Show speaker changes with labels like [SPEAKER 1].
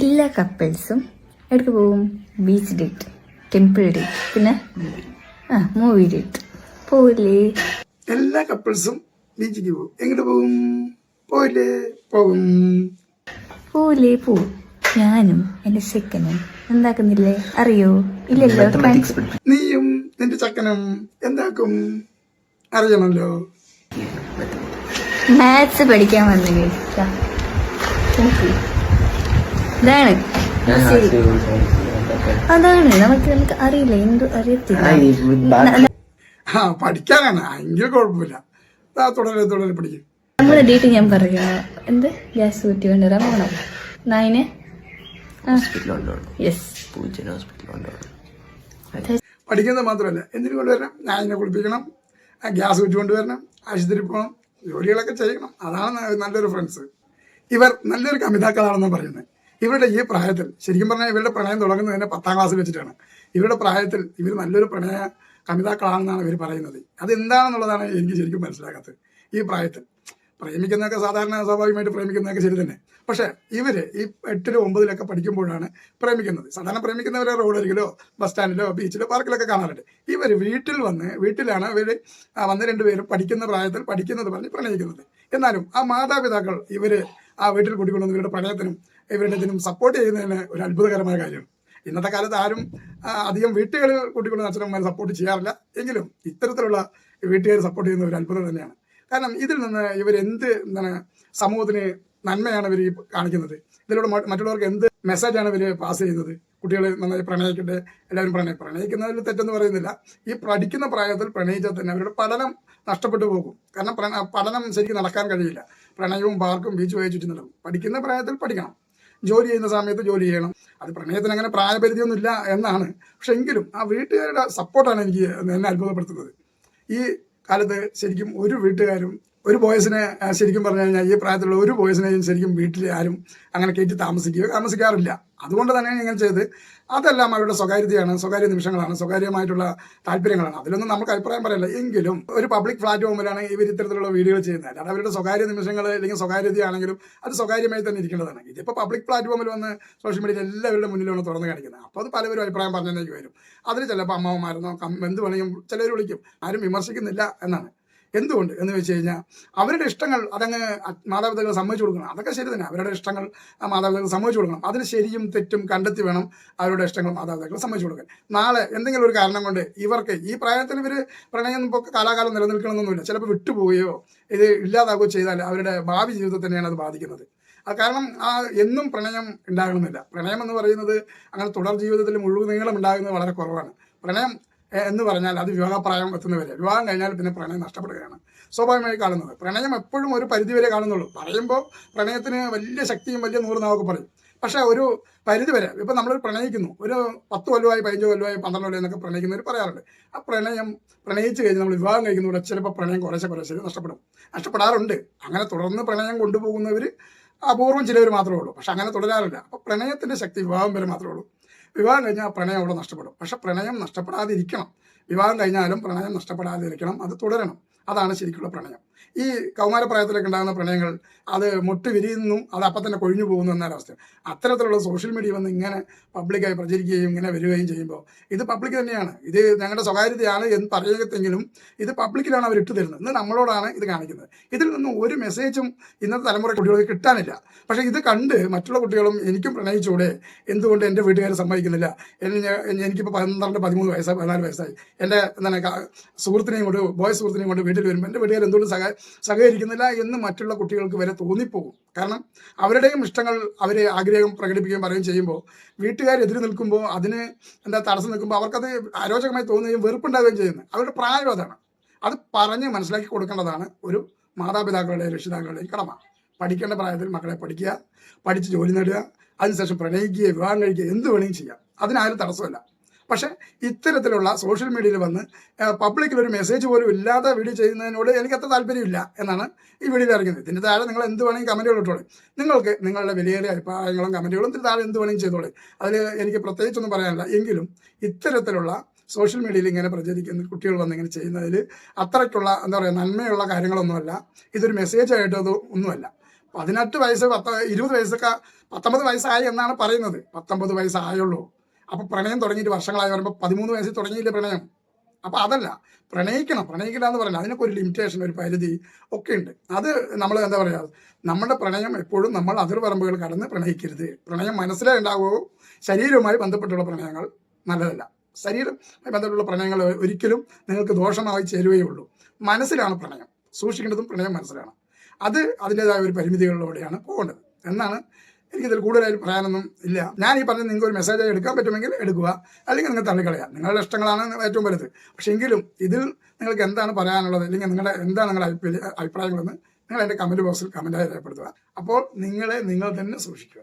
[SPEAKER 1] എല്ലാ കപ്പിൾസും എവിടേക്ക് പോവും? ബീച്ച് ഡേറ്റ്, ടെമ്പിൾ ഡേറ്റ്, പിന്നെ മൂവി ഡേറ്റ് പോവില്ലേ?
[SPEAKER 2] എല്ലാ കപ്പിൾസും ബീച്ചിക്ക് പോകും. എങ്ങോട്ട് പോകും? പോയില്ലേ? പോകും.
[SPEAKER 1] പോവില്ലേ? പോവും. ഞാനും എന്റെ സെക്കനും എന്താക്കുന്നില്ലേ? അറിയോ? ഇല്ലല്ലോ.
[SPEAKER 2] നീയും നിന്റെ ചക്കനും എന്താക്കും? അറിയണല്ലോ.
[SPEAKER 1] മാത്സ് പഠിക്കാൻ വന്നു. ഇതാണ് അതാണ് നമുക്ക് അറിയില്ല, എന്തു അറിയത്തില്ല.
[SPEAKER 2] പഠിക്കാനാണ് എങ്കിൽ കുഴപ്പമില്ല. തുടരെ പഠിക്കും.
[SPEAKER 1] നമ്മുടെ ഡേറ്റ് ഞാൻ പറയാ. എന്ത് ഗ്യാസ് കുറ്റി കൊണ്ടുവരാൻ പോണം 9.
[SPEAKER 2] പഠിക്കുന്നത് മാത്രമല്ല എന്തിനു കൊണ്ടുവരണം? ഞാനിനെ കുളിപ്പിക്കണം, ഗ്യാസ് കുറ്റി കൊണ്ടുവരണം, ആശുപത്രി പോകണം, ജോലികളൊക്കെ ചെയ്യണം. അതാണ് നല്ലൊരു ഫ്രണ്ട്സ്. ഇവർ നല്ലൊരു കമിതാക്കളാണെന്ന് പറയുന്നത്. ഇവരുടെ ഈ പ്രായത്തിൽ ശരിക്കും പറഞ്ഞാൽ ഇവരുടെ പ്രണയം തുടങ്ങുന്നത് തന്നെ 10ാം ക്ലാസ്സിൽ വെച്ചിട്ടാണ്. ഇവരുടെ പ്രായത്തിൽ ഇവർ നല്ലൊരു പ്രണയ കമിതാക്കളാണെന്നാണ് ഇവർ പറയുന്നത്. അതെന്താണെന്നുള്ളതാണ് എനിക്ക് ശരിക്കും മനസ്സിലാക്കാത്തത്. ഈ പ്രായത്തിൽ പ്രേമിക്കുന്നതൊക്കെ സാധാരണ സ്വാഭാവികമായിട്ട് പ്രേമിക്കുന്നതൊക്കെ ശരി തന്നെ. പക്ഷേ ഇവർ ഈ 8ലും 9ലൊക്കെ പഠിക്കുമ്പോഴാണ് പ്രേമിക്കുന്നത്. സാധാരണ പ്രേമിക്കുന്നവരെ റോഡരികിലോ ബസ് സ്റ്റാൻഡിലോ ബീച്ചിലോ പാർക്കിലൊക്കെ കാണാറുണ്ട്. ഇവർ വീട്ടിലാണ് ഇവർ വന്ന് രണ്ടുപേരും പഠിക്കുന്ന പ്രായത്തിൽ പഠിക്കുന്നത് പറഞ്ഞ് പ്രണയിക്കുന്നത്. എന്നാലും ആ മാതാപിതാക്കൾ ഇവർ ആ വീട്ടിൽ കൂട്ടിക്കൊണ്ടുവന്ന് ഇവരുടെ പ്രണയത്തിനും ഇവരുടെ ഇതിനും സപ്പോർട്ട് ചെയ്യുന്നതിന് ഒരു അത്ഭുതകരമായ കാര്യമാണ്. ഇന്നത്തെ കാലത്ത് ആരും അധികം വീട്ടുകളിൽ കൂട്ടിക്കൊണ്ട് അച്ഛനമ്മമാരെ സപ്പോർട്ട് ചെയ്യാറില്ല. എങ്കിലും ഇത്തരത്തിലുള്ള വീട്ടുകാർ സപ്പോർട്ട് ചെയ്യുന്ന ഒരു അത്ഭുതം തന്നെയാണ്. കാരണം ഇതിൽ നിന്ന് എന്താണ് സമൂഹത്തിന് നന്മയാണ് ഇവർ കാണിക്കുന്നത്. ഇതിലൂടെ മറ്റുള്ളവർക്ക് എന്ത് മെസ്സേജാണ് ഇവർ പാസ് ചെയ്യുന്നത്? കുട്ടികൾ നന്നായി പ്രണയിക്കട്ടെ, എല്ലാവരും പ്രണയിക്കുന്നതിൽ തെറ്റെന്ന് പറയുന്നില്ല. ഈ പഠിക്കുന്ന പ്രായത്തിൽ പ്രണയിച്ചാൽ തന്നെ അവരുടെ പഠനം നഷ്ടപ്പെട്ടു പോകും. കാരണം പഠനം ശരിക്കും നടക്കാൻ കഴിയില്ല. പ്രണയവും പാർക്കും ബീച്ച് പോയി ചുറ്റി നടക്കും. പഠിക്കുന്ന പ്രായത്തിൽ പഠിക്കണം, ജോലി ചെയ്യുന്ന സമയത്ത് ജോലി ചെയ്യണം. അത് പ്രണയത്തിന് അങ്ങനെ പ്രായപരിധിയൊന്നും ഇല്ല എന്നാണ്. പക്ഷെ എങ്കിലും ആ വീട്ടുകാരുടെ സപ്പോർട്ടാണ് എനിക്ക് എന്നെ അത്ഭുതപ്പെടുത്തുന്നത്. ഈ കാലത്ത് ശരിക്കും ഒരു വീട്ടുകാരും ഒരു ബോയ്സിനെ ശരിക്കും പറഞ്ഞു കഴിഞ്ഞാൽ ഈ പ്രായത്തിലുള്ള ഒരു ബോയ്സിനെയും ശരിക്കും വീട്ടിൽ ആരും അങ്ങനെ കയറ്റി താമസിക്കാറില്ല. അതുകൊണ്ട് തന്നെയാണ് ഇങ്ങനെ ചെയ്ത്. അതെല്ലാം അവരുടെ സ്വകാര്യ നിമിഷങ്ങളാണ്, സ്വകാര്യമായിട്ടുള്ള താല്പര്യങ്ങളാണ്. അതിലൊന്നും നമുക്ക് അഭിപ്രായം പറയില്ല. എങ്കിലും ഒരു പബ്ലിക് പ്ലാറ്റ്ഫോമിലാണ് ഇവർ ഇത്തരത്തിലുള്ള വീഡിയോകൾ ചെയ്യുന്നത്. അല്ലാതെ അവരുടെ സ്വകാര്യ നിമിഷങ്ങൾ അല്ലെങ്കിൽ സ്വകാര്യതയാണെങ്കിലും അത് സ്വകാര്യമായി തന്നെ ഇരിക്കേണ്ടതാണ്. ഇതിപ്പോൾ പബ്ലിക് പ്ലാറ്റ്ഫോമിൽ വന്ന് സോഷ്യൽ മീഡിയയിൽ എല്ലാവരുടെ മുന്നിലാണ് തുറന്നു കാണിക്കുന്നത്. അപ്പോൾ അത് പലവരും അഭിപ്രായം പറഞ്ഞേക്ക് വരും. അതിൽ ചിലപ്പോൾ അമ്മമാരെന്നോ എന്ത് വേണമെങ്കിലും ചിലർ വിളിക്കും. ആരും വിമർശിക്കുന്നില്ല എന്നാണ്. എന്തുകൊണ്ട് എന്ന് വെച്ച് കഴിഞ്ഞാൽ അവരുടെ ഇഷ്ടങ്ങൾ അതങ്ങ് മാതാപിതാക്കൾ സമ്മതിച്ചു കൊടുക്കണം. അതൊക്കെ ശരി തന്നെ. അവരുടെ ഇഷ്ടങ്ങൾ മാതാപിതാക്കൾ സമ്മതിച്ചു കൊടുക്കണം. അതിന് ശരിയും തെറ്റും കണ്ടെത്തി വേണം അവരുടെ ഇഷ്ടങ്ങൾ മാതാപിതാക്കൾ സമ്മതിച്ചു കൊടുക്കാൻ. നാളെ എന്തെങ്കിലും ഒരു കാരണം കൊണ്ട് ഇവർക്ക് ഈ പ്രായത്തിൽ ഇവർ പ്രണയം ഇപ്പോൾ കാലാകാലം നിലനിൽക്കണമെന്നൊന്നുമില്ല. ചിലപ്പോൾ വിട്ടുപോവുകയോ ഇത് ഇല്ലാതാകുകയോ ചെയ്താൽ അവരുടെ ഭാവി ജീവിതത്തെ തന്നെയാണ് അത് ബാധിക്കുന്നത്. കാരണം എന്നും പ്രണയം ഉണ്ടാകണമെന്നില്ല. പ്രണയം എന്ന് പറയുന്നത് അങ്ങനെ തുടർ ജീവിതത്തിൽ മുഴുവൻ നീളം ഉണ്ടാകുന്നത് വളരെ കുറവാണ്. പ്രണയം എന്ന് പറഞ്ഞാൽ അത് വിവാഹപ്രായം എത്തുന്നവരെ, വിവാഹം കഴിഞ്ഞാൽ പിന്നെ പ്രണയം നഷ്ടപ്പെടുകയാണ് സ്വാഭാവികമായി കാണുന്നത്. പ്രണയം എപ്പോഴും ഒരു പരിധിവരെ കാണുന്നുള്ളൂ. പറയുമ്പോൾ പ്രണയത്തിന് വലിയ ശക്തിയും വലിയ നൂറുനാവൊക്കെ പറയും. പക്ഷേ ഒരു പരിധിവരെ ഇപ്പം നമ്മൾ പ്രണയിക്കുന്നു, ഒരു 10 കൊല്ലമായി 15 കൊല്ലമായി 12 കൊല്ലം എന്നൊക്കെ പ്രണയിക്കുന്നവർ പറയാറുണ്ട്. ആ പ്രണയിച്ച് കഴിഞ്ഞ് നമ്മൾ വിവാഹം കഴിക്കുന്നവരെ ചിലപ്പോൾ പ്രണയം കുറേശ്ശെ നഷ്ടപ്പെടാറുണ്ട്. അങ്ങനെ തുടർന്ന് പ്രണയം കൊണ്ടുപോകുന്നവർ അപൂർവം ചിലവർ മാത്രമേ ഉള്ളൂ. പക്ഷെ അങ്ങനെ തുടരാറില്ല. അപ്പോൾ പ്രണയത്തിൻ്റെ ശക്തി വിവാഹം വരെ മാത്രമേ ഉള്ളൂ. വിവാഹം കഴിഞ്ഞാൽ പ്രണയം അവിടെ നഷ്ടപ്പെടും. പക്ഷെ പ്രണയം നഷ്ടപ്പെടാതിരിക്കണം. വിവാഹം കഴിഞ്ഞാലും പ്രണയം നഷ്ടപ്പെടാതിരിക്കണം, അത് തുടരണം. അതാണ് ശരിക്കുള്ള പ്രണയം. ഈ കൗമാരപ്രായത്തിലൊക്കെ ഉണ്ടാകുന്ന പ്രണയങ്ങൾ അത് മുട്ട് വിരിയുന്നു, അത് അപ്പം തന്നെ കൊഴിഞ്ഞു പോകുന്നു എന്നൊരവസ്ഥ. അത്തരത്തിലുള്ള സോഷ്യൽ മീഡിയ വന്ന് ഇങ്ങനെ പബ്ലിക്കായി പ്രചരിക്കുകയും ഇങ്ങനെ വരികയും ചെയ്യുമ്പോൾ ഇത് പബ്ലിക് തന്നെയാണ്. ഇത് ഞങ്ങളുടെ സ്വകാര്യതയാണ് എന്ന് പറയുകത്തെങ്കിലും ഇത് പബ്ലിക്കിലാണ് അവർ ഇട്ട് തരുന്നത്. ഇന്ന് നമ്മളോടാണ് ഇത് കാണിക്കുന്നത്. ഇതിൽ നിന്നും ഒരു മെസ്സേജും ഇന്നത്തെ തലമുറ കുട്ടികൾക്ക് കിട്ടാനില്ല. പക്ഷേ ഇത് കണ്ട് മറ്റുള്ള കുട്ടികളും എനിക്കും പ്രണയിച്ചൂടെ, എന്തുകൊണ്ട് എൻ്റെ വീട്ടുകാർ സമ്മതിക്കുന്നില്ല, എനിക്കിപ്പോൾ 12, 13 വയസ്സായി 14 വയസ്സായി, എൻ്റെ സുഹൃത്തിനെയും കൊണ്ട് ബോയ് സുഹൃത്തിനെയും കൊണ്ട് വീട്ടിൽ വരുമ്പോൾ എൻ്റെ വീട്ടുകാർ എന്തുകൊണ്ട് സഹകരിക്കുന്നില്ല എന്ന് മറ്റുള്ള കുട്ടികൾക്ക് വരെ തോന്നിപ്പോകും. കാരണം അവരുടെയും ഇഷ്ടങ്ങൾ അവർ ആഗ്രഹം പ്രകടിപ്പിക്കുകയും പറയുകയും ചെയ്യുമ്പോൾ വീട്ടുകാരെതിരെ നിൽക്കുമ്പോൾ അതിന് തടസ്സം നിൽക്കുമ്പോൾ അവർക്കത് അരോചകമായി തോന്നുകയും വെറുപ്പുണ്ടാവുകയും ചെയ്യുന്നത് അവരുടെ പ്രായം അതാണ്. അത് പറഞ്ഞ് മനസ്സിലാക്കി കൊടുക്കേണ്ടതാണ് ഒരു മാതാപിതാക്കളുടെയും രക്ഷിതാക്കളുടെയും കടമ. പഠിക്കേണ്ട പ്രായത്തിൽ മക്കളെ പഠിക്കുക, പഠിച്ച് ജോലി നേടുക, അതിനുശേഷം പ്രണയിക്കുക, വിവാഹം കഴിക്കുക, എന്ത് വേണമെങ്കിലും ചെയ്യാം. അതിനാരും തടസ്സമല്ല. പക്ഷേ ഇത്തരത്തിലുള്ള സോഷ്യൽ മീഡിയയിൽ വന്ന് പബ്ലിക്കിൽ ഒരു മെസ്സേജ് പോലും ഇല്ലാതെ വീഡിയോ ചെയ്യുന്നതിനോട് എനിക്ക് അത്ര താല്പര്യമില്ല എന്നാണ് ഈ വീഡിയോയിൽ അറിയുന്നത്. ഇതിൻ്റെ താഴെ നിങ്ങൾ എന്ത് വേണമെങ്കിൽ കമൻറ്റുകൾ ഇട്ടോളൂ. നിങ്ങൾക്ക് നിങ്ങളുടെ വലിയ അഭിപ്രായങ്ങളും കമൻറ്റുകളും ഇതിന് താഴെ എന്ത് വേണമെങ്കിൽ ചെയ്തോളൂ. അതിൽ എനിക്ക് പ്രത്യേകിച്ചൊന്നും പറയാനില്ല. എങ്കിലും ഇത്തരത്തിലുള്ള സോഷ്യൽ മീഡിയയിൽ ഇങ്ങനെ പ്രചരിക്കുന്ന കുട്ടികൾ വന്നിങ്ങനെ ചെയ്യുന്നതിൽ അത്രയ്ക്കുള്ള നന്മയുള്ള കാര്യങ്ങളൊന്നുമല്ല. ഇതൊരു മെസ്സേജായിട്ട് അത് ഒന്നുമല്ല. 18 വയസ്സ് 20 വയസ്സൊക്കെ 19 വയസ്സായി എന്നാണ് പറയുന്നത്. 19 വയസ്സായുള്ളൂ. അപ്പോൾ പ്രണയം തുടങ്ങിയിട്ട് വർഷങ്ങളായി വരുമ്പോൾ 13 വയസ്സിൽ തുടങ്ങിയില്ലേ പ്രണയം? അപ്പോൾ അതല്ല, പ്രണയിക്കില്ല എന്ന് പറഞ്ഞാൽ അതിനൊക്കെ ഒരു ലിമിറ്റേഷൻ, ഒരു പരിധി ഒക്കെ ഉണ്ട്. അത് നമ്മൾ എന്താ പറയുക, നമ്മുടെ പ്രണയം എപ്പോഴും നമ്മൾ അതിർവരമ്പുകൾ കടന്ന് പ്രണയിക്കരുത്. പ്രണയം മനസ്സിലേ ഉണ്ടാവുകയോ, ശരീരവുമായി ബന്ധപ്പെട്ടുള്ള പ്രണയങ്ങൾ നല്ലതല്ല. ശരീരവുമായി ബന്ധപ്പെട്ടുള്ള പ്രണയങ്ങൾ ഒരിക്കലും നിങ്ങൾക്ക് ദോഷമായി ചേരുകയുള്ളൂ. മനസ്സിലാണ് പ്രണയം, സൂക്ഷിക്കേണ്ടതും പ്രണയം മനസ്സിലാണ്. അത് അതിൻ്റെതായ ഒരു പരിമിതികളിലൂടെയാണ് പോകേണ്ടത് എന്നാണ് എനിക്കിതിൽ കൂടുതലായി പറയാനൊന്നും ഇല്ല. ഞാൻ ഈ പറഞ്ഞ നിങ്ങൾക്ക് ഒരു മെസ്സേജായി എടുക്കാൻ പറ്റുമെങ്കിൽ എടുക്കുക, അല്ലെങ്കിൽ നിങ്ങൾ തള്ളിക്കളയുക. നിങ്ങളുടെ ഇഷ്ടങ്ങളാണ് ഏറ്റവും വലുത്. പക്ഷേ എങ്കിലും ഇതിൽ നിങ്ങൾക്ക് എന്താണ് പറയാനുള്ളത്, അല്ലെങ്കിൽ എന്താണ് നിങ്ങളുടെ അഭിപ്രായങ്ങളെന്ന് നിങ്ങൾ എൻ്റെ കമൻറ്റ് ബോക്സിൽ കമൻറ്റായി രേഖപ്പെടുത്തുക. അപ്പോൾ നിങ്ങൾ തന്നെ സൂക്ഷിക്കുക.